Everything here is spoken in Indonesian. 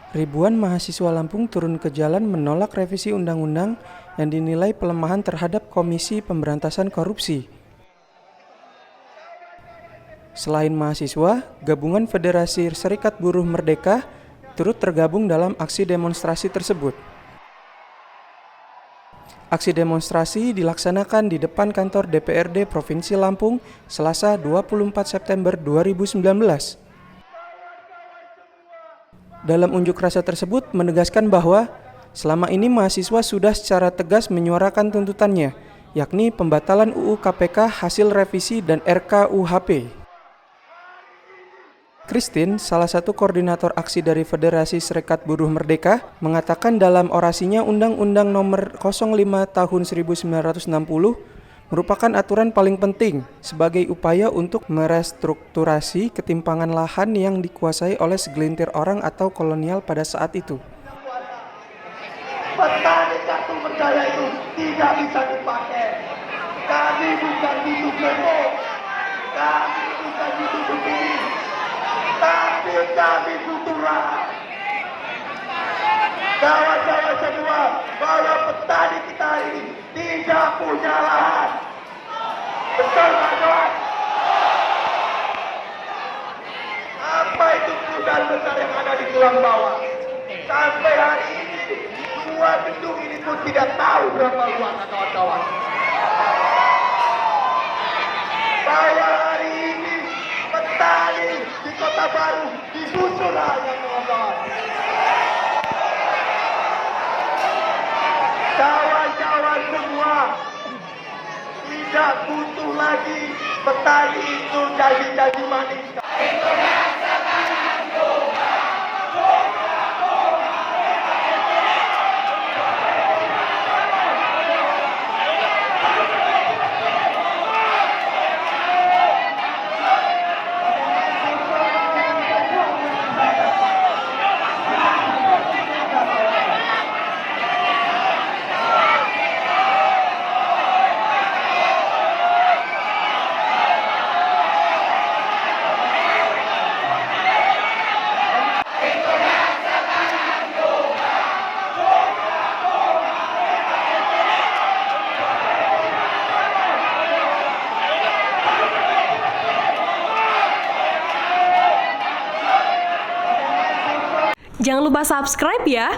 Ribuan mahasiswa Lampung turun ke jalan menolak revisi undang-undang yang dinilai pelemahan terhadap Komisi Pemberantasan Korupsi. Selain mahasiswa, Gabungan Federasi Serikat Buruh Merdeka turut tergabung dalam aksi demonstrasi tersebut. Aksi demonstrasi dilaksanakan di depan kantor DPRD Provinsi Lampung Selasa 24 September 2019. Dalam unjuk rasa tersebut menegaskan bahwa selama ini mahasiswa sudah secara tegas menyuarakan tuntutannya, yakni pembatalan UU KPK hasil revisi dan RKUHP. Christine, salah satu koordinator aksi dari Federasi Serikat Buruh Merdeka, mengatakan dalam orasinya Undang-Undang Nomor 05 Tahun 1960 merupakan aturan paling penting sebagai upaya untuk merestrukturasi ketimpangan lahan yang dikuasai oleh segelintir orang atau kolonial pada saat itu. Petani kartu berjaya itu tidak bisa dipakai. Kami bukan butuh gemuk, kami bukan butuh begini, tapi kami butuh rahat. Kawan-kawan semua, bahwa petani kita ini tidak punya lahan. Betul Pak kawan? Apa itu perusahaan besar yang ada di tulang bawah? Sampai hari ini, dua gedung ini pun tidak tahu berapa luasnya kawan-kawan. Bahwa hari ini, petani di Kota Baru digusur hanya kawan-kawan. Kawan-kawan semua, tidak butuh lagi petani itu janji-janji manis. Jangan lupa subscribe ya.